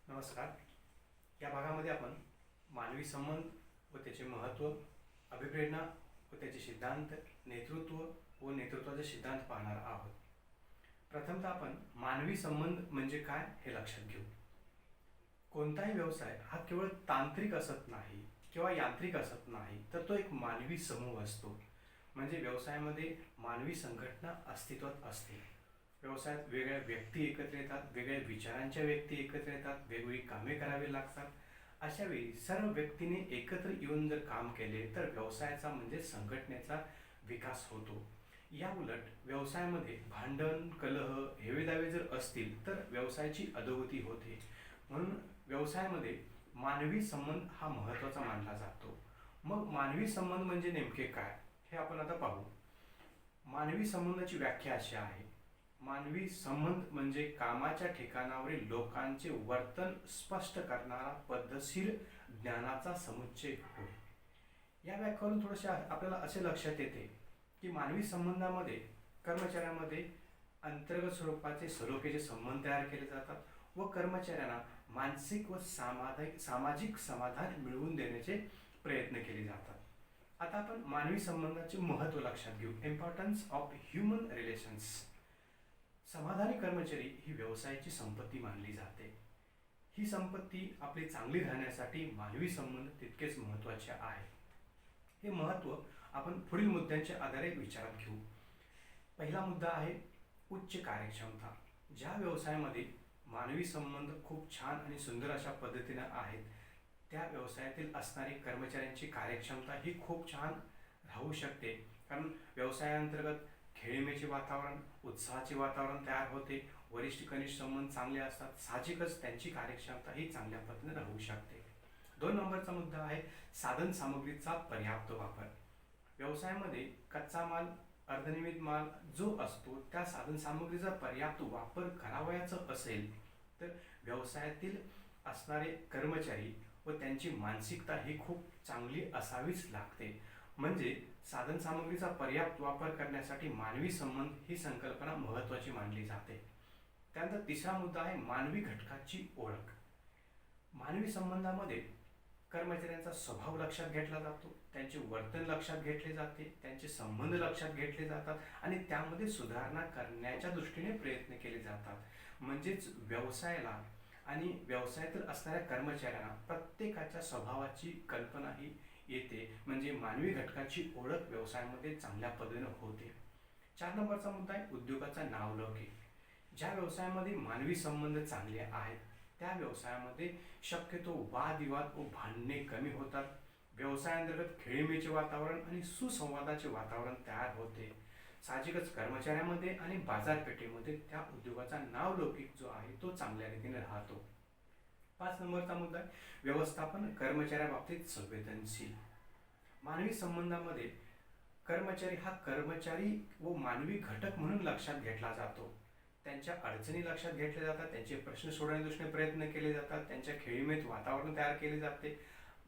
नमस्कार. या भागामध्ये आपण मानवी संबंध व त्याचे महत्त्व, अभिप्रेरणा व त्याचे सिद्धांत, नेतृत्व व नेतृत्वाचे सिद्धांत पाहणार आहोत. प्रथमतः आपण मानवी संबंध म्हणजे काय हे लक्षात घेऊ. कोणताही व्यवसाय हा केवळ तांत्रिक असत नाही किंवा यांत्रिक असत नाही, तर तो एक मानवी समूह असतो. म्हणजे व्यवसायामध्ये मानवी संघटना अस्तित्वात असते. व्यवसायात वेगळ्या व्यक्ती एकत्र येतात, वेगळ्या विचारांच्या व्यक्ती एकत्र येतात, वेगवेगळी कामे करावी लागतात. अशा वेळी सर्व व्यक्तीने एकत्र येऊन जर काम केले तर व्यवसायाचा म्हणजे संघटनेचा विकास होतो. या उलट व्यवसायामध्ये भांडण, कलह, हेवेदावे जर असतील तर व्यवसायाची अधोगती होते. म्हणून व्यवसायामध्ये मानवी संबंध हा महत्त्वाचा मानला जातो. मग मानवी संबंध म्हणजे नेमके काय हे आपण आता पाहू. मानवी संबंधाची व्याख्या अशी आहे. मानवी संबंध म्हणजे कामाच्या ठिकाणावरील लोकांचे वर्तन स्पष्ट करणारा पद्धतशीर ज्ञानाचा समुच्चय होय. या व्याख्येवरून थोडेसे आपल्याला असे लक्षात येते की मानवी संबंधामध्ये कर्मचाऱ्यांमध्ये अंतर्गत स्वरूपाचे सलोख्याचे संबंध तयार केले जातात व कर्मचाऱ्यांना मानसिक व सामाजिक समाधान मिळवून देण्याचे प्रयत्न केले जातात. आता आपण मानवी संबंधाचे महत्त्व लक्षात घेऊ. Importance of human relations. समाधानी कर्मचारी ही व्यवसायाची संपत्ती मानली जाते. ही संपत्ती आपली चांगली राहण्यासाठी मानवी संबंध तितकेच महत्त्वाचे आहे. हे महत्त्व आपण पुढील मुद्द्यांच्या आधारे विचारात घेऊ. पहिला मुद्दा आहे उच्च कार्यक्षमता. ज्या व्यवसायामध्ये मानवी संबंध खूप छान आणि सुंदर अशा पद्धतीने आहेत, त्या व्यवसायातील असणारी कर्मचाऱ्यांची कार्यक्षमता ही खूप छान राहू शकते. कारण व्यवसायाअंतर्गत खेळीमेचे वातावरण, उत्साहाचे वातावरण तयार होते. वरिष्ठ कनिष्ठ संबंध चांगले असतात. साहजिकच त्यांची कार्यक्षमता ही चांगल्या पद्धतीने राहू शकते. 2 नंबरचा मुद्दा आहे साधन सामग्रीचा पर्याप्त वापर. व्यवसायामध्ये कच्चा माल, अर्धनिर्मित माल जो असतो त्या साधन सामग्रीचा पर्याप्त वापर करावयाचा असेल तर व्यवसायातील असणारे कर्मचारी व त्यांची मानसिकता ही खूप चांगली असावीच लागते. म्हणजे साधन सामग्रीचा पर्याप्त वापर करण्यासाठी मानवी संबंध ही संकल्पना महत्त्वाची मानली जाते. त्यानंतर तिसरा मुद्दा आहे मानवी घटकाची ओळख. मानवी संबंधामध्ये कर्मचाऱ्यांचा स्वभाव लक्षात घेतला जातो, त्यांचे वर्तन लक्षात घेतले जाते, त्यांचे संबंध लक्षात घेतले जातात आणि त्यामध्ये सुधारणा करण्याच्या दृष्टीने प्रयत्न केले जातात. म्हणजेच व्यवसायाला आणि व्यवसायातील असणाऱ्या कर्मचाऱ्यांना प्रत्येकाच्या स्वभावाची कल्पना ही येते. म्हणजे मानवी घटकाची ओळख व्यवसायामध्ये चांगल्या पद्धतीने होते. 4 नंबरचा मुद्दा आहे उद्योगाचा नावलौकिक. ज्या व्यवसायामध्ये मानवी संबंध चांगले आहेत त्या व्यवसायामध्ये शक्यतो वादविवाद व भांडणे कमी होतात. व्यवसायाअंतर्गत खेळीमेचे वातावरण आणि सुसंवादाचे वातावरण तयार होते. साहजिकच कर्मचाऱ्यांमध्ये आणि बाजारपेठेमध्ये त्या उद्योगाचा नावलौकिक जो आहे तो चांगल्या रीतीने राहतो. 5 नंबरचा मुद्दा आहे व्यवस्थापन कर्मचाऱ्याबाबतीत संवेदनशील. मानवी संबंधामध्ये कर्मचारी हा कर्मचारी व मानवी घटक म्हणून लक्षात घेतला जातो. त्यांच्या अडचणी लक्षात घेतल्या जातात, त्यांचे प्रश्न सोडवण्याच्या दृष्टीने प्रयत्न केले जातात, त्यांच्या खेळीमेत वातावरण तयार केले जाते.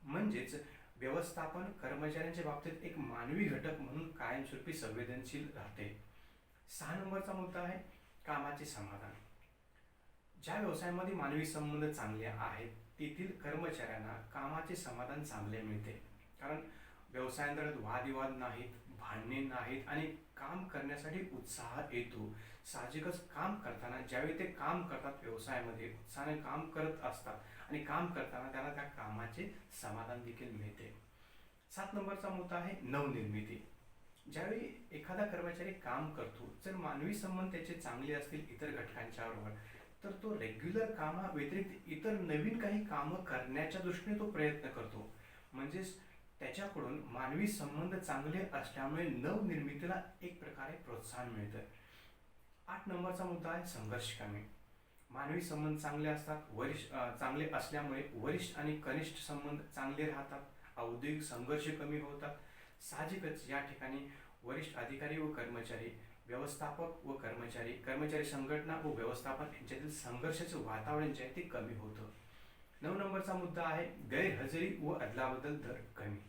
म्हणजेच व्यवस्थापन कर्मचाऱ्यांच्या बाबतीत एक मानवी घटक म्हणून कायमस्वरूपी संवेदनशील राहते. 6 नंबरचा मुद्दा आहे कामाचे समाधान. ज्या व्यवसायामध्ये मानवी संबंध चांगले आहेत तेथील कर्मचाऱ्यांना कामाचे समाधान चांगले मिळते. कारण व्यवसायाअंतर्गत वादविवाद नाहीत, भांडणे नाहीत आणि काम करण्यासाठी उत्साह येतो. साहजिकच काम करताना ज्यावेळी ते काम करतात व्यवसायामध्ये उत्साहाने काम करत असतात आणि काम करताना त्यांना त्या कामाचे समाधान देखील मिळते. 7 नंबरचा मुद्दा आहे नवनिर्मिती. ज्यावेळी एखादा कर्मचारी काम करतो, जर मानवी संबंध त्याचे चांगले असतील इतर घटकांच्या बरोबर, तर तो रेग्युलर कामा व्यतिरिक्त इतर नवीन काही कामं करण्याच्या दृष्टीने तो प्रयत्न करतो. म्हणजेच त्याच्याकडून मानवी संबंध चांगले असल्यामुळे नवनिर्मितीला एक प्रकारे प्रोत्साहन मिळतं. 8 नंबरचा मुद्दा आहे संघर्ष कमी. मानवी संबंध चांगले असतात, चांगले असल्यामुळे वरिष्ठ आणि कनिष्ठ संबंध चांगले राहतात, औद्योगिक संघर्ष कमी होतात. साहजिकच या ठिकाणी वरिष्ठ अधिकारी व कर्मचारी, व्यवस्थापक व कर्मचारी, कर्मचारी संघटना व व्यवस्थापन यांच्यातील संघर्षाचे वातावरण जे आहे ते कमी होतं. 9 नंबरचा मुद्दा आहे गैरहजेरी व अदलाबदल दर कमी.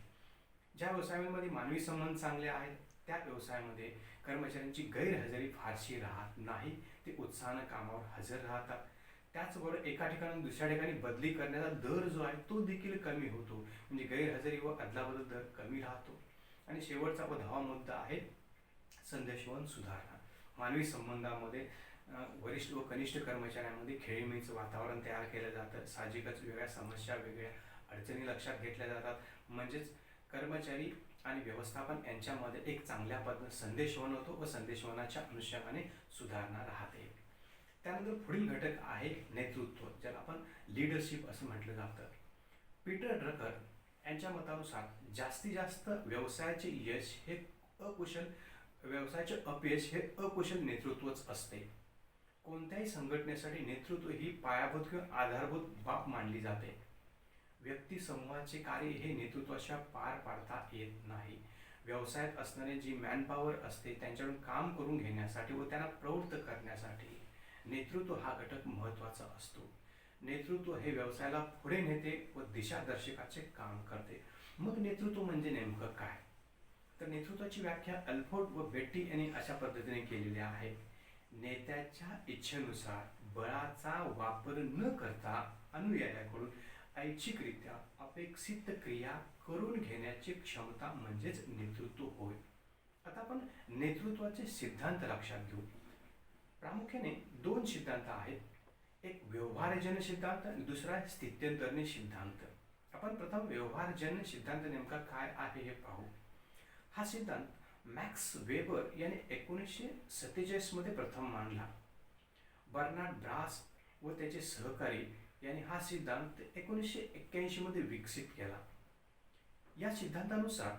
ज्या व्यवसायामध्ये मानवी संबंध चांगले आहेत त्या व्यवसायामध्ये कर्मचाऱ्यांची गैरहजेरी फारशी राहत नाही. ते उत्साहानं कामावर हजर राहतात. त्याचबरोबर एका ठिकाणी दुसऱ्या ठिकाणी बदली करण्याचा दर जो आहे तो देखील कमी होतो, म्हणजे गैरहजेरी व अदलाबदल दर कमी राहतो. आणि शेवटचा व 10वा मुद्दा आहे संदेशवहन सुधारणा. मानवी संबंधामध्ये वरिष्ठ व कनिष्ठ कर्मचाऱ्यांमध्ये खेळीमेळीचं वातावरण तयार केलं जातं. साहजिकच वेगळ्या समस्या, वेगळ्या अडचणी लक्षात घेतल्या जातात. म्हणजेच कर्मचारी आणि व्यवस्थापन यांच्यामध्ये एक चांगल्या पद्धतीने संदेशवहन होतो व संदेशवहनाच्या अनुषंगाने सुधारणा राहते. त्यानंतर पुढील घटक आहे नेतृत्व, ज्याला आपण लीडरशिप असं म्हटलं जातं. पीटर ड्रकर यांच्या मतानुसार जास्तीत जास्त व्यवसायाचे अपयश हे अकुशल नेतृत्वच असते. कोणत्याही संघटनेसाठी नेतृत्व ही पायाभूत किंवा आधारभूत बाब मानली जाते. व्यक्ती समूहाचे कार्य हे नेतृत्वाच्या पार पाडता येत नाही. व्यवसायात असणारे जी मॅनपॉवर असते त्यांच्याकडून काम करून घेण्यासाठी व त्यांना प्रवृत्त करण्यासाठी नेतृत्व हा घटक महत्त्वाचा असतो. नेतृत्व हे व्यवसायाला पुढे नेते व दिशादर्शकाचे काम करते. मग नेतृत्व म्हणजे नेमकं काय? तर नेतृत्वाची व्याख्या अल्फोर्ड व बेट्टी यांनी अशा पद्धतीने केलेली आहे. नेत्याच्या इच्छेनुसार बळाचा वापर न करता अनुयायाकडून ऐच्छिकरित्या अपेक्षित क्रिया करून घेण्याची क्षमता म्हणजेच नेतृत्व होय. आता आपण नेतृत्वाचे सिद्धांत लक्षात घेऊ. प्रामुख्याने 2 सिद्धांत आहेत. एक व्यवहारजन्य सिद्धांत आणि दुसरा स्थित्यंतरणी सिद्धांत. आपण प्रथम व्यवहारजन्य सिद्धांत नेमका काय आहे हे पाहू. हा सिद्धांत मॅक्स वेबर याने 1947 मध्ये प्रथम मांडला. बर्नार्ड ब्रास व त्याचे सहकारी यांनी हा सिद्धांत 1981 मध्ये विकसित केला. या सिद्धांतानुसार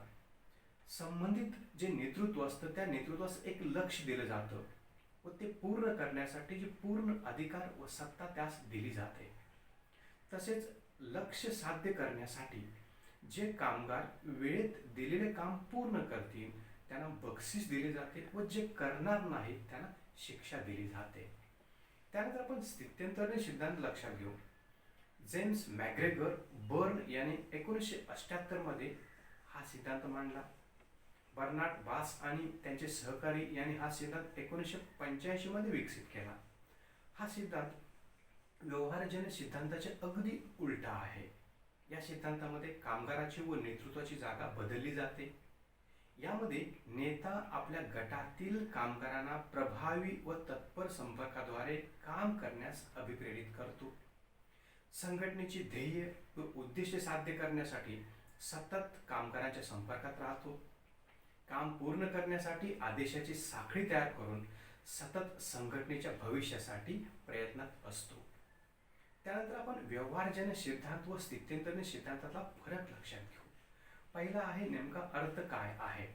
संबंधित जे नेतृत्व असतं त्या नेतृत्वास एक लक्ष दिलं जातं व ते पूर्ण करण्यासाठी जी पूर्ण अधिकार व सत्ता त्यास दिली जाते. तसेच लक्ष साध्य करण्यासाठी जे कामगार वेळेत दिलेले काम पूर्ण करतील त्यांना बक्षीस दिले जाते व जे करणार नाहीत त्यांना शिक्षा दिली जाते. त्यानंतर आपण स्थित्यंतरणी सिद्धांत लक्षात घेऊ. जेम्स मॅग्रेगर बर्न याने 1978 मध्ये हा सिद्धांत मांडला. बर्नार्ड बास आणि त्यांचे सहकारी यांनी हा सिद्धांत 1985 मध्ये विकसित केला. हा सिद्धांत व्यवहारजन्य सिद्धांताचे अगदी उलटा आहे. या सिद्धांतामध्ये कामगाराची व नेतृत्वाची जागा बदलली जाते. यामध्ये नेता आपल्या गटातील कामगारांना प्रभावी व तत्पर संपर्काद्वारे काम करण्यास अभिप्रेरित करतो. संघटनेची ध्येय व उद्दिष्टे साध्य करण्यासाठी सतत कामगारांच्या संपर्कात राहतो. काम पूर्ण करण्यासाठी आदेशाची साखळी तयार करून सतत संघटनेच्या भविष्यासाठी प्रयत्नात असतो. त्यानंतर आपण व्यवहारजन्य सिद्धांत व स्थित्यंतरणी सिद्धांतातला फरक लक्षात घेऊ. पहिला आहे नेमका अर्थ काय आहे.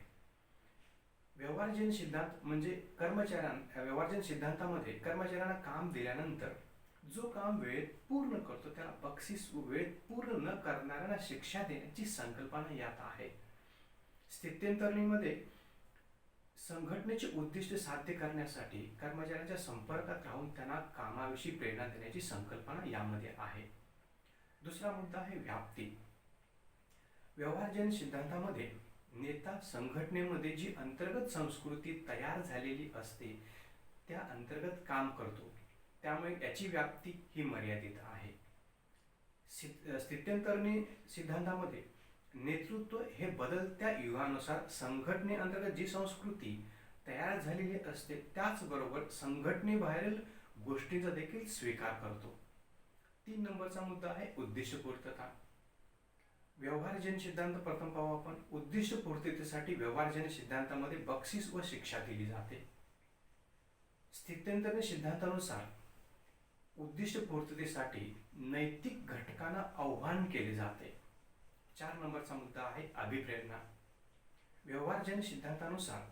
व्यवहारजन्य सिद्धांत म्हणजे व्यवहारजन्य सिद्धांतामध्ये कर्मचाऱ्यांना काम दिल्यानंतर जो काम वेळेत पूर्ण करतो त्याला बक्षीस व वेळेत पूर्ण न करणाऱ्यांना शिक्षा देण्याची संकल्पना यात आहे. स्थित्यंतरणीमध्ये संघटनेचे उद्दिष्ट साध्य करण्यासाठी कर्मचाऱ्यांच्या संपर्कात राहून त्यांना कामाविषयी प्रेरणा देण्याची संकल्पना यामध्ये आहे. दुसरा मुद्दा आहे व्याप्ती. व्यवहारजन्य सिद्धांतामध्ये नेता संघटनेमध्ये जी अंतर्गत संस्कृती तयार झालेली असते त्या अंतर्गत काम करतो, त्यामुळे याची व्याप्ती ही मर्यादित आहे. स्थित्यंतरणी सिद्धांतामध्ये नेतृत्व हे बदलत्या युगानुसार संघटनेअंतर्गत जी संस्कृती तयार झालेली असते त्याचबरोबर संघटनेबाहेरील गोष्टींचा देखील स्वीकार करतो. 3 नंबरचा मुद्दा आहे उद्दिष्टपूर्तता. व्यवहारजन्य सिद्धांत प्रथम पाहू आपण. उद्दिष्टपूर्ततेसाठी व्यवहारजन्य सिद्धांतामध्ये बक्षीस व शिक्षा दिली जाते. स्थित्यंतरणी सिद्धांतानुसार उद्दिष्टपूर्ततेसाठी नैतिक घटकांना आव्हान केले जाते. 4 नंबरचा मुद्दा आहे अभिप्रेरणा. व्यवहारजन्य सिद्धांतानुसार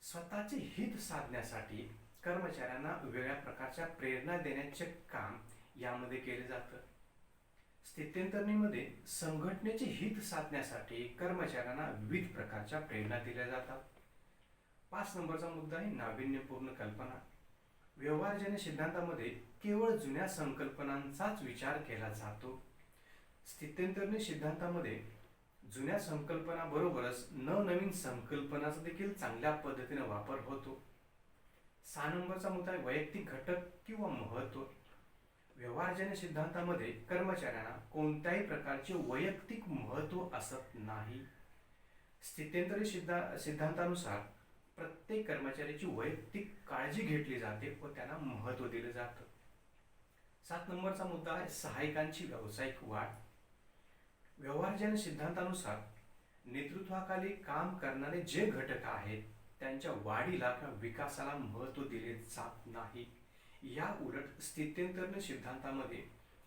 स्वतःचे हित साधण्यासाठी कर्मचाऱ्यांना वेगळ्या प्रकारच्या प्रेरणा देण्याचे काम यामध्ये केले जातं. स्थित्यंतरणीमध्ये संघटनेचे हित साधण्यासाठी कर्मचाऱ्यांना विविध प्रकारच्या प्रेरणा दिल्या जातात. 5 नंबरचा मुद्दा आहे नाविन्यपूर्ण कल्पना. व्यवहारजन्य सिद्धांतामध्ये केवळ जुन्या संकल्पनांचाच विचार केला जातो. स्थित्यंतरणी सिद्धांतामध्ये जुन्या संकल्पना बरोबरच नवीन संकल्पनाचा देखील चांगल्या पद्धतीने वापर होतो. 6 नंबरचा मुद्दा आहे वैयक्तिक घटक किंवा महत्त्व. व्यवहारजन्य सिद्धांतामध्ये कर्मचाऱ्यांना कोणत्याही प्रकारचे वैयक्तिक महत्त्व असत नाही. स्थित्यंतरी सिद्धांतानुसार प्रत्येक कर्मचाऱ्याची वैयक्तिक काळजी घेतली जाते व त्यांना महत्त्व दिलं जातं. 7 नंबरचा मुद्दा आहे सहाय्यकांची व्यावसायिक वाढ. व्यवहारजन्य सिद्धांतानुसार नेतृत्वाखाली काम करणारे जे घटक आहेत त्यांच्या वाढीला किंवा विकासाला महत्त्व दिले जात नाही. या उलट स्थित्यंतरण सिद्धांतामध्ये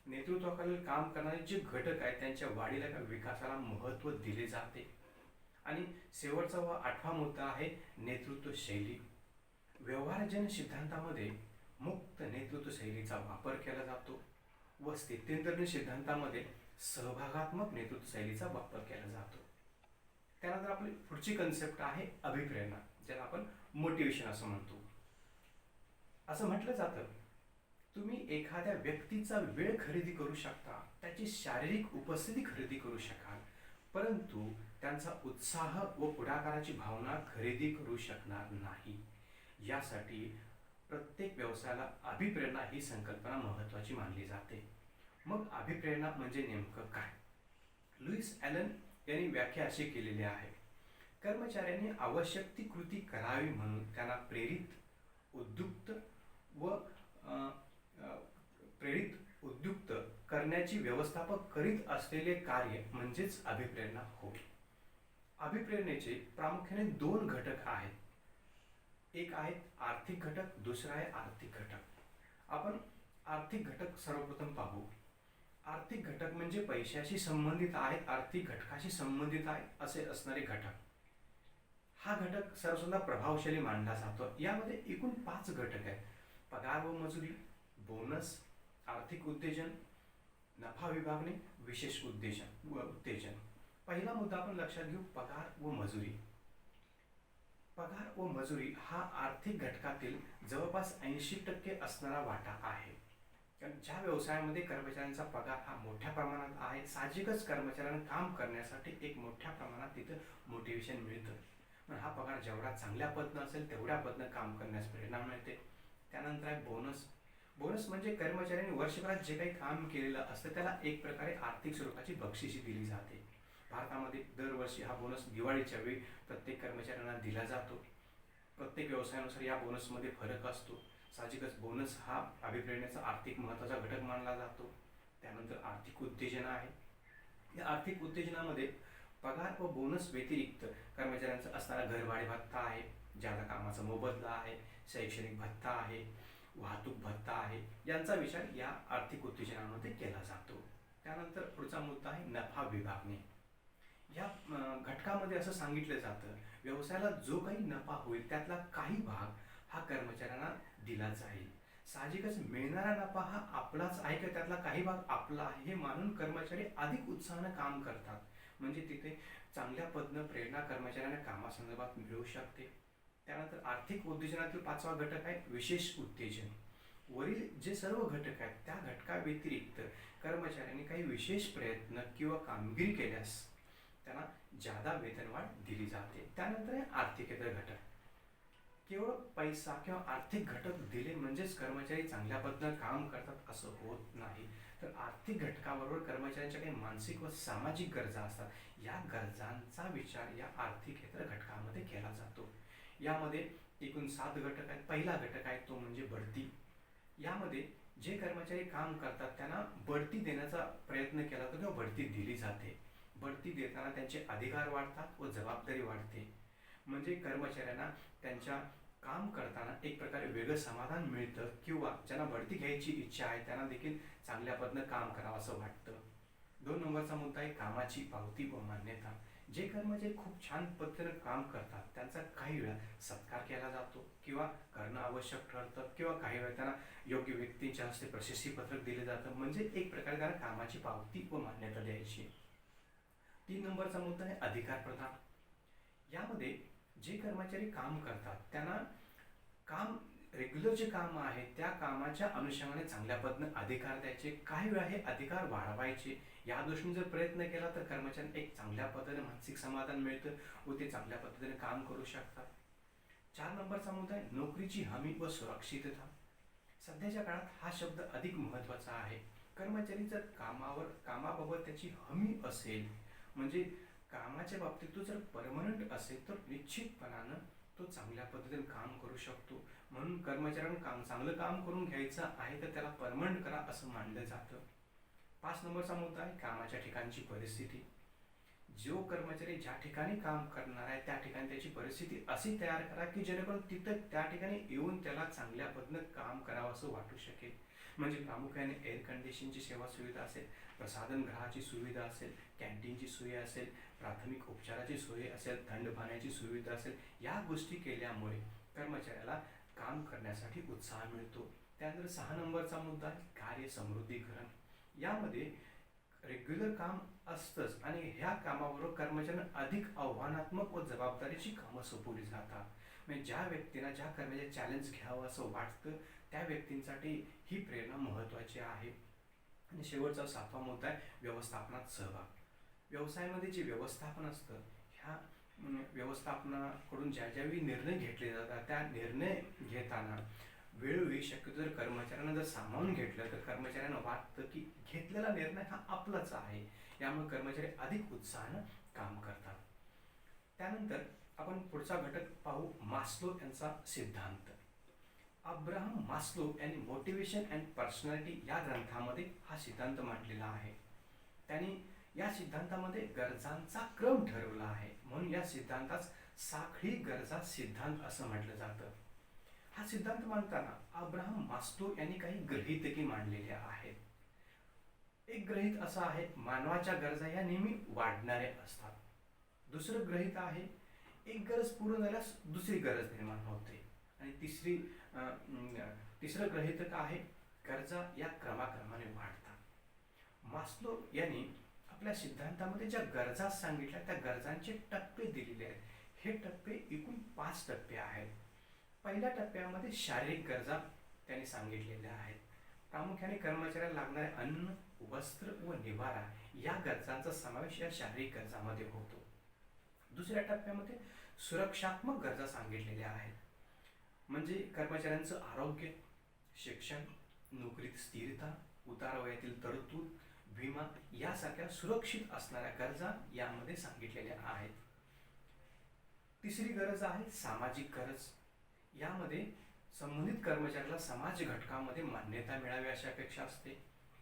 नेतृत्वाखाली काम करणारे जे घटक आहेत त्यांच्या वाढीला किंवा विकासाला महत्त्व दिले जाते. आणि शेवटचा व 8वा मुद्दा आहे नेतृत्व शैली. व्यवहारजन्य सिद्धांतामध्ये मुक्त नेतृत्व शैलीचा वापर केला जातो व स्थित्यंतरण सिद्धांतामध्ये सहभागात्मक नेतृत्व शैलीचा वापर केला जातो. त्यानंतर आपली पुढची कन्सेप्ट आहे अभिप्रेरणा, ज्याला आपण मोटिवेशन असं म्हणतो. असं म्हटलं जातं, तुम्ही एखाद्या व्यक्तीचा वेळ खरेदी करू शकता, त्याची शारीरिक उपस्थिती खरेदी करू शकाल, परंतु त्यांचा उत्साह व पुढाकाराची भावना खरेदी करू शकणार नाही. यासाठी प्रत्येक व्यवसायाला अभिप्रेरणा ही संकल्पना महत्त्वाची मानली जाते. मग अभिप्रेरणा म्हणजे नेमकं काय? लुईस ॲलन यांनी व्याख्या अशी केलेली आहे, कर्मचाऱ्यांनी आवश्यक ती कृती करावी म्हणून त्यांना उद्युक्त करण्याची व्यवस्थापक करीत असलेले कार्य म्हणजेच अभिप्रेरणा होय. अभिप्रेरणेचे प्रामुख्याने 2 घटक आहेत. एक आहेत आर्थिक घटक, दुसरा आहे आर्थिक घटक. आपण आर्थिक घटक सर्वप्रथम पाहू. आर्थिक घटक म्हणजे पैशाशी संबंधित आहेत, आर्थिक घटकाशी संबंधित आहे असे असणारे घटक. हा घटक सर्वसाधारण प्रभावशाली मानला जातो. यामध्ये एकूण 5 घटक आहेत: पगार व मजुरी, बोनस, आर्थिक उत्तेजन, नफा विभागणे, विशेष उत्तेजन. पहिला मुद्दा आपण लक्षात घेऊ, पगार व मजुरी. पगार व मजुरी हा आर्थिक घटकातील जवळपास 80% असणारा वाटा आहे. कारण ज्या व्यवसायामध्ये कर्मचाऱ्यांचा पगार हा मोठ्या प्रमाणात आहे, साहजिकच कर्मचाऱ्यांना काम करण्यासाठी एक मोठ्या प्रमाणात तिथं मोटिवेशन मिळतं. पण हा पगार जेवढा चांगल्या पद्धतीनं असेल तेवढ्या पद्धतीनं काम करण्यास प्रेरणा मिळते. त्यानंतर आहे बोनस. बोनस म्हणजे कर्मचाऱ्यांनी वर्षभरात जे काही काम केलेलं असतं त्याला एक प्रकारे आर्थिक स्वरूपाची बक्षिसी दिली जाते. भारतामध्ये दरवर्षी हा बोनस दिवाळीच्या वेळी प्रत्येक कर्मचाऱ्यांना दिला जातो. प्रत्येक व्यवसायानुसार या बोनसमध्ये फरक असतो. साहजिकच बोनस हा अभिप्रेरणेचा आर्थिक महत्त्वाचा घटक मानला जातो. त्यानंतर आर्थिक उत्तेजना आहे. या आर्थिक उत्तेजनामध्ये पगार व बोनस व्यतिरिक्त कर्मचाऱ्यांचा असणारा घरभाडे भत्ता आहे, ज्यादा कामाचा मोबदला आहे, शैक्षणिक भत्ता आहे, वाहतूक भत्ता आहे, यांचा विचार या आर्थिक उत्तेजनामध्ये केला जातो. त्यानंतर पुढचा मुद्दा आहे नफा विभागणे. या घटकामध्ये असं सांगितलं जातं, व्यवसायाला जो काही नफा होईल त्यातला काही भाग हा कर्मचाऱ्यांना दिला जाईल. साहजिकच मिळणारा नफा हा आपलाच आहे का त्यातला काही भाग आपला आहे हे मानून कर्मचारी अधिक उत्साहानं काम करतात. म्हणजे तिथे चांगल्या पद्धतीनं प्रेरणा कर्मचाऱ्यांना कामासंदर्भात मिळू शकते. त्यानंतर आर्थिक उत्तेजनातील 5वा घटक आहे विशेष उत्तेजन. वरील जे सर्व घटक आहेत त्या घटकाव्यतिरिक्त कर्मचाऱ्यांनी काही विशेष प्रयत्न किंवा कामगिरी केल्यास त्यांना जादा वेतनवाढ दिली जाते. त्यानंतर आहे आर्थिकेतर घटक. केवळ पैसा किंवा आर्थिक घटक दिले म्हणजेच कर्मचारी चांगल्या पद्धतीनं काम करतात असं होत नाही. तर आर्थिक घटकाबरोबर कर्मचाऱ्यांच्या काही मानसिक व सामाजिक गरजा असतात. या गरजांचा विचार या आर्थिकेतर घटकामध्ये केला जातो. यामध्ये एकूण 7 घटक आहेत. पहिला घटक आहे तो म्हणजे बढती. यामध्ये जे कर्मचारी काम करतात त्यांना बढती देण्याचा प्रयत्न केला जातो किंवा बढती दिली जाते. बढती देताना त्यांचे अधिकार वाढतात व जबाबदारी वाढते. म्हणजे कर्मचाऱ्यांना त्यांच्या काम करताना एक प्रकारे वेगळं समाधान मिळतं किंवा ज्यांना बढती घ्यायची इच्छा आहे त्यांना देखील चांगल्या पद्धतीनं काम करावं असं वाटतं. 2 नंबरचा मुद्दा आहे कामाची पावती व मान्यता. जे कर्मचारी खूप छान पद्धतीनं काम करतात त्यांचा काही वेळा सत्कार केला जातो किंवा करणं आवश्यक ठरतं किंवा काही वेळा त्यांना योग्य व्यक्तींच्या हस्ते प्रशस्तीपत्रक दिले जातं. म्हणजे एक प्रकारे त्यांना कामाची पावती व मान्यता द्यायची. 3 नंबरचा मुद्दा आहे अधिकार प्रदान. यामध्ये जे कर्मचारी काम करतात त्यांना काम रेग्युलर जे काम आहे त्या कामाच्या अनुषंगाने चांगल्या पद्धतीने अधिकार द्यायचे. काही वेळा हे अधिकार वाढवायचे. या दृष्टीने जर प्रयत्न केला तर कर्मचाऱ्यांना एक चांगल्या पद्धतीने मानसिक समाधान मिळतं व ते चांगल्या पद्धतीने काम करू शकतात. 4 नंबरचा मुद्दा आहे नोकरीची हमी व सुरक्षितता. सध्याच्या काळात हा शब्द अधिक महत्त्वाचा आहे. कर्मचारी जर कामाबाबत त्याची हमी असेल, म्हणजे कामाच्या बाबतीत तो जर परमनंट असेल, तर निश्चितपणानं तो चांगल्या पद्धतीने काम करू शकतो. म्हणून कर्मचाऱ्यांना चांगलं काम करून घ्यायचं आहे तर त्याला परमनंट करा असं मानलं जातं. 5 नंबरचा मुद्दा आहे कामाच्या ठिकाणची परिस्थिती. जो कर्मचारी ज्या ठिकाणी काम करणार आहे त्या ठिकाणी त्याची परिस्थिती अशी तयार करा की जेणेकरून तिथं त्या ठिकाणी येऊन त्याला चांगल्या पद्धतीनं काम करावं असं वाटू शकेल. म्हणजे प्रामुख्याने एअर कंडिशनची सेवा सुविधा असेल, प्रसाधन गृहाची सुविधा असेल, कॅन्टीनची सोय असेल, प्राथमिक उपचाराची सोय असेल, थंड पाण्याची सुविधा असेल, या गोष्टी केल्यामुळे कर्मचाऱ्याला काम करण्यासाठी उत्साह मिळतो. त्यानंतर 6 नंबरचा मुद्दा आहे कार्य समृद्धीकरण. यामध्ये रेग्युलर काम असतंच आणि ह्या कामाबरोबर कर्मचाऱ्यांना अधिक आव्हानात्मक व जबाबदारीची कामं सोपवली जातात. म्हणजे ज्या व्यक्तींना ज्या कर्मचारी चॅलेंज घ्यावं असं वाटतं त्या व्यक्तींसाठी ही प्रेरणा महत्त्वाची आहे. आणि शेवटचा 7वा मुद्दा आहे व्यवस्थापनात सहभाग. व्यवसायामध्ये जे व्यवस्थापन असतं, ह्या व्यवस्थापनाकडून ज्यावेळी निर्णय घेतले जातात त्या निर्णय घेताना वेळोवेळी शक्यतो जर कर्मचाऱ्यांना जर सामावून घेतलं तर कर्मचाऱ्यांना वाटतं की घेतलेला निर्णय हा आपलाच आहे. यामुळे कर्मचारी अधिक उत्साहानं काम करतात. त्यानंतर आपण पुढचा घटक पाहू, मास्लो यांचा सिद्धांत. अब्राहम मास्लो यांनी मोटिवेशन अँड पर्सनॅलिटी या ग्रंथामध्ये हा सिद्धांत मांडलेला आहे. त्यांनी या सिद्धांतामध्ये गरजांचा क्रम ठरवला आहे. म्हणून या सिद्धांतास साखळी गरजा सिद्धांत असं म्हटलं जातं. हा सिद्धांत मांडताना अब्राहम मास्लो यांनी काही गृहीतके मांडलेल्या आहेत. एक गृहीत असं आहे, मानवाच्या गरजा या नेहमी वाढणाऱ्या असतात. दुसरं गृहीत आहे, एक गरज पूर्ण झाल्यास दुसरी गरज निर्माण होते. आणि तिसरं गृहीतक आहे, गरजा या क्रमाक्रमाने वाढतात. मास्लो यांनी आपल्या सिद्धांतामध्ये ज्या गरजा सांगितल्या त्या गरजांचे टप्पे दिलेले आहेत. हे टप्पे एकूण 5 टप्पे आहेत. पहिल्या टप्प्यामध्ये शारीरिक गरजा त्यांनी सांगितलेल्या आहेत. प्रामुख्याने कर्मचाऱ्याला लागणारे अन्न, वस्त्र व निवारा या गरजांचा समावेश या शारीरिक गरजामध्ये होतो. दुसऱ्या टप्प्यामध्ये सुरक्षात्मक गरजा सांगितलेल्या आहेत. म्हणजे कर्मचाऱ्यांचं आरोग्य, शिक्षण, नोकरीत स्थिरता, उतारवयातील तरतूद, विमा यासारख्या सुरक्षित असणाऱ्या गरजा यामध्ये सांगितलेल्या आहेत. तिसरी गरज आहे सामाजिक गरज. यामध्ये संबंधित कर्मचाऱ्याला समाज घटकामध्ये मान्यता मिळावी अशी अपेक्षा असते.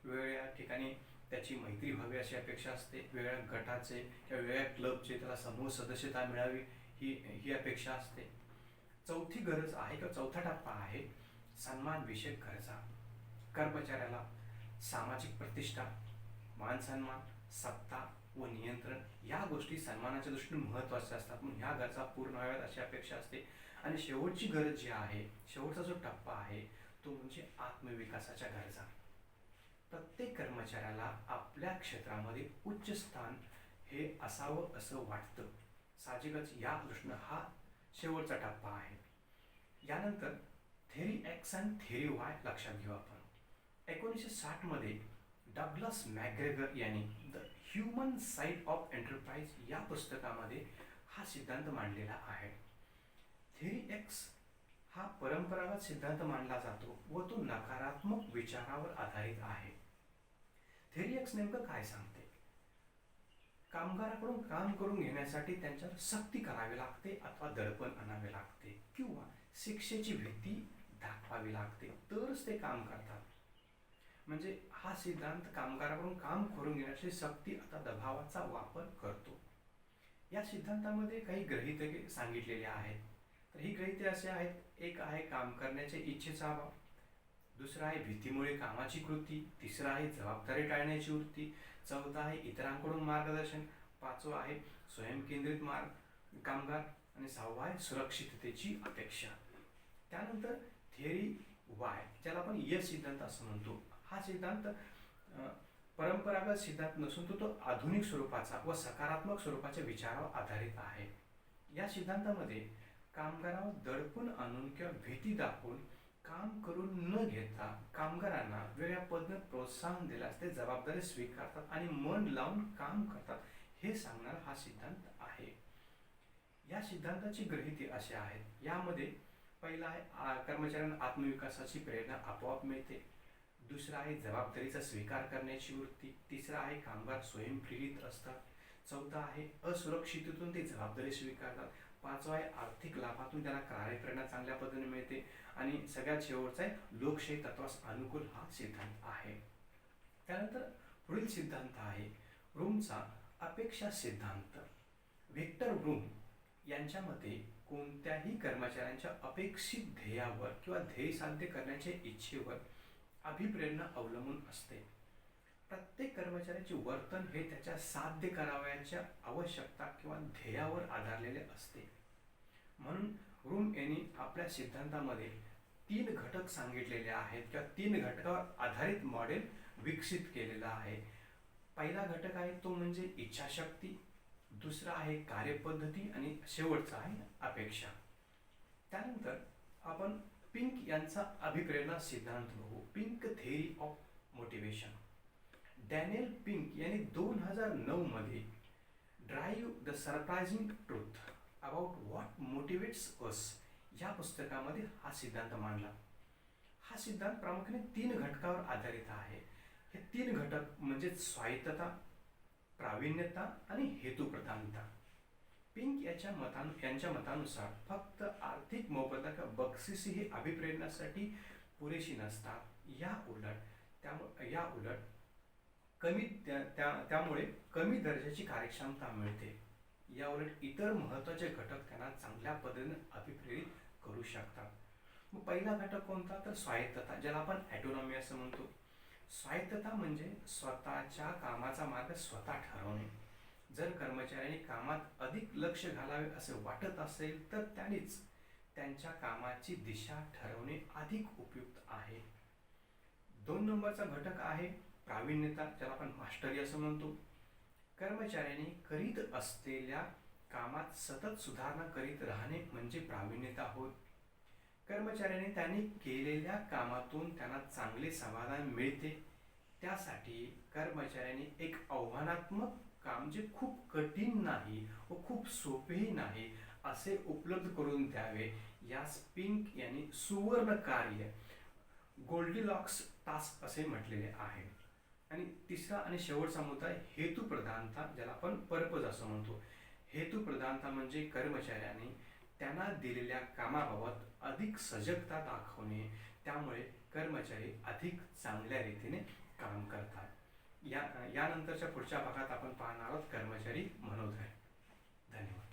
वेगवेगळ्या ठिकाणी त्याची मैत्री व्हावी अशी अपेक्षा असते. वेगवेगळ्या गटाचे किंवा वेगवेगळ्या क्लबचे त्याला समूह सदस्यता मिळावी ही अपेक्षा असते. चौथी गरज आहे किंवा चौथा टप्पा आहे सन्मानविषयक गरजा. कर्मचाऱ्याला सामाजिक प्रतिष्ठा, मान सन्मान, सत्ता व नियंत्रण या गोष्टी सन्मानाच्या दृष्टीने महत्त्वाच्या असतात. म्हणून ह्या गरजा पूर्ण व्हाव्यात अशी अपेक्षा असते. आणि शेवटची गरज जी आहे, शेवटचा जो टप्पा आहे तो म्हणजे आत्मविकासाच्या गरजा. प्रत्येक कर्मचाऱ्याला आपल्या क्षेत्रामध्ये उच्च स्थान हे असावं असं वाटतं. साहजिकच या दृष्टीनं हा शेवटचा टप्पा आहे. यानंतर theory x and theory Y लक्षात घेऊ आपण. 1960 मध्ये डग्लस मॅकग्रेगर यांनी the human side of enterprise या पुस्तकामध्ये हा सिद्धांत मांडलेला आहे. थेरी एक्स हा परंपरागत सिद्धांत मानला जातो व तो नकारात्मक विचारावर आधारित आहे. थेरी एक्स नेमकं काय सांगते? कामगाराकडून काम करून घेण्यासाठी त्यांच्यावर सक्ती करावी लागते अथवा दडपण आणावे लागते किंवा शिक्षेची भीती दाखवावी लागते तरच ते काम करतात. म्हणजे हा सिद्धांत कामगाराकडून काम करून घेण्याची सक्ती अथवा दबावाचा वापर करतो. या सिद्धांतामध्ये काही गृहीतके सांगितलेले आहेत. तर ही गृहीते असे आहेत, एक आहे काम करण्याच्या इच्छेचा अभाव, दुसरा आहे भीतीमुळे कामाची कृती, तिसरा आहे जबाबदारी टाळण्याची वृत्ती, चौथा आहे इतरांकडून मार्गदर्शन, पाचवा आहे स्वयंकेंद्रित कामगार आणि 6वा आहे सुरक्षिततेची अपेक्षा. त्यानंतर थेरी वाय ज्याला आपण यश सिद्धांत असं म्हणतो. हा सिद्धांत परंपरागत सिद्धांत नसून तो आधुनिक स्वरूपाचा व सकारात्मक स्वरूपाच्या विचारावर आधारित आहे. या सिद्धांतामध्ये कामगारावर दडपण आणून किंवा भीती दाखवून काम करून न घेता कामगारांना वेगळ्या पद्धतीने प्रोत्साहन दिल्यास ते जबाबदारी स्वीकारतात आणि मन लावून काम करतात हे सांगणारा हा सिद्धांत आहे. या सिद्धांताची गृहीते अशी आहेत. यामध्ये पहिला आहे कर्मचाऱ्यांना आत्मविकासाची प्रेरणा आपोआप मिळते. दुसरा आहे जबाबदारीचा स्वीकार करण्याची वृत्ती. तिसरा आहे कामगार स्वयंप्रेरित असतात. चौथा आहे असुरक्षिततेतून ते जबाबदारी स्वीकारतात. पाचवा आहे आर्थिक लाभातून त्यांना कार्यप्रेरणा चांगल्या पद्धतीने मिळते. आणि सगळ्यात शेवटचा आहे लोकशाही तत्वास अनुकूल हा सिद्धांत आहे. त्यानंतर पुढील सिद्धांत आहे ब्रूमचा अपेक्षा सिद्धांत. व्हिक्टर ब्रूम यांच्या मते कोणत्याही कर्मचाऱ्यांच्या अपेक्षित ध्येयावर किंवा ध्येय साध्य करण्याच्या इच्छेवर अभिप्रेरणा अवलंबून असते. प्रत्येक कर्मचाऱ्याचे वर्तन हे त्याच्या साध्य करावयाच्या आवश्यकता किंवा ध्येयावर आधारलेले असते. म्हणून ब्रूम यांनी आपल्या सिद्धांतामध्ये 3 घटक सांगितलेले आहेत किंवा 3 घटकावर आधारित मॉडेल विकसित केलेला आहे. पहिला घटक आहे तो म्हणजे इच्छाशक्ती, दुसरा आहे कार्यपद्धती आणि शेवटचा आहे अपेक्षा. त्यानंतर आपण पिंक यांचा अभिप्रेरणा सिद्धांत बघू. Pink theory of motivation. Daniel pink यांनी 2009 मध्ये drive the surprising truth about what motivates अस या पुस्तकामध्ये हा सिद्धांत मांडला. हा सिद्धांत प्रामुख्याने 3 घटकावर आधारित आहे. हे 3 घटक म्हणजे स्वायत्तता, प्रावीण्यता आणि हेतुप्रधानता. पिंक यांच्या मतानुसार फक्त आर्थिक मोबदला किंवा बक्षिसे ही अभिप्रेरणासाठी पुरेशी नसतात. त्यामुळे कमी दर्जाची कार्यक्षमता मिळते. याउलट इतर महत्त्वाचे घटक त्यांना चांगल्या पद्धतीने अभिप्रेरित करू शकतात. मग पहिला घटक कोणता तर स्वायत्तता, ज्याला आपण ॲटोनॉमी असं म्हणतो. स्वायत्तता म्हणजे स्वतःच्या कामाचा मार्ग स्वतः ठरवणे. जर कर्मचाऱ्यांनी कामात अधिक लक्ष घालावे असे वाटत असेल तर त्यांनीच त्यांच्या कामाची दिशा ठरवणे अधिक उपयुक्त आहे. 2 नंबरचा घटक आहे प्रावीण्यता, ज्याला आपण मास्टरी असं म्हणतो. कर्मचाऱ्यांनी करीत असलेल्या कामात सतत सुधारणा करीत राहणे म्हणजे प्रावीण्यता होय. कर्मचाऱ्यांनी त्यांनी केलेल्या कामातून त्यांना चांगले समाधान मिळते. त्यासाठी कर्मचाऱ्यांनी एक आव्हानात्मक काम जे खूप कठीण नाही व खूप सोपेही नाही असे उपलब्ध करून द्यावे. यास पिंक यांनी सुवर्ण कार्य, गोल्डीलॉक्स टास्क असे म्हटलेले आहे. आणि तिसरा आणि शेवटचा मुद्दा आहे हेतुप्रधानता, ज्याला आपण पर्पज असं म्हणतो. हेतुप्रधानता म्हणजे कर्मचाऱ्यांनी त्यांना दिलेल्या कामाबाबत अधिक सजगता दाखवणे. त्यामुळे कर्मचारी अधिक चांगल्या रीतीने काम करतात. यानंतरच्या पुढच्या भागात आपण पाहणार आहोत कर्मचारी मनोधैर्य. धन्यवाद.